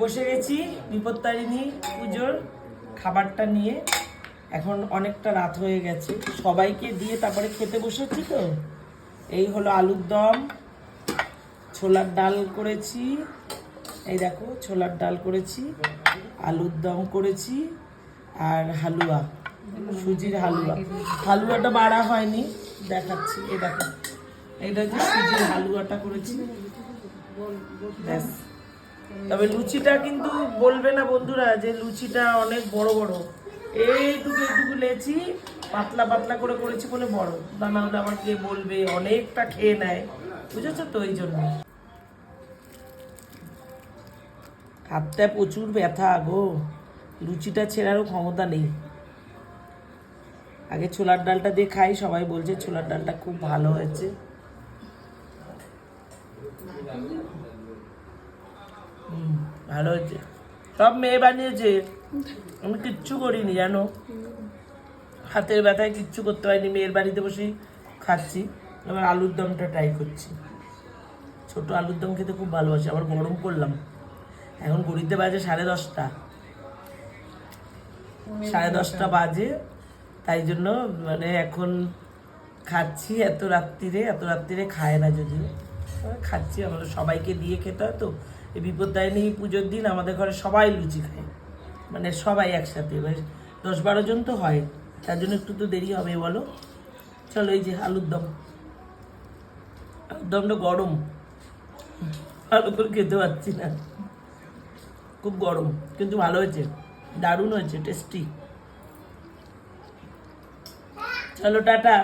বসে গেছি বিপত্তারিণী পুজোর খাবারটা নিয়ে। এখন অনেকটা রাত হয়ে গেছে, সবাইকে দিয়ে তারপরে খেতে বসেছি। তো এই হলো আলুর দম, ছোলার ডাল করেছি, এই দেখো ছোলার ডাল করেছি, আলুর দম করেছি, আর হালুয়া, সুজির হালুয়া। হালুয়াটা বাড়া হয়নি, দেখাচ্ছি। এই দেখো, এইটা হচ্ছে সুজির হালুয়াটা করেছি, ব্যাস। তবে লুচিটা কিন্তু বলবে না বন্ধুরা যে লুচিটা অনেক বড় বড়, এইটুকু এইটুকু লেচি পাতলা পাতলা করে করেছি বলে বড়, তা না হলে আমার কে বলবে অনেকটা খেয়ে নেয়, বুঝেছো তো? ওই জন্য হাতটা প্রচুর ব্যথা গো, লুচিটা ছেড়ারও ক্ষমতা নেই। আগে ছোলার ডালটা দিয়ে খাই, সবাই বলছে ছোলার ডালটা খুব ভালো হয়েছে। ভালো হয়েছে, সব মেয়ে বানিয়েছে, আমি কিচ্ছু করিনি জানো, হাতের ব্যথায় কিচ্ছু করতে পারিনি, মেয়ের বাড়িতে বসেই খাচ্ছি। এবার আলুর দমটা ট্রাই করছি, ছোট আলুর দম খেতে খুব ভালোবাসি। আবার গরম করলাম, এখন ঘড়িতে বাজে 10:30, 10:30 বাজে, তাই জন্য মানে এখন খাচ্ছি। এত রাত্রিরে খায় না যদিও, খাচ্ছি। আমাদের সবাইকে দিয়ে খেতে হয় তো, এই বিপত্তারিণী পুজোর দিন আমাদের ঘরে সবাই লুচি খায়, মানে সবাই একসাথে, এবার 10-12 জন তো হয়, তার জন্য একটু তো দেরি হবে বলো। চলো, এই যে আলুর দম, আলুর দমটা গরম, ভালো করে খেতে পারছি না, খুব গরম, কিন্তু ভালো হয়েছে, দারুণ হয়েছে, টেস্টি। চলো টাটা।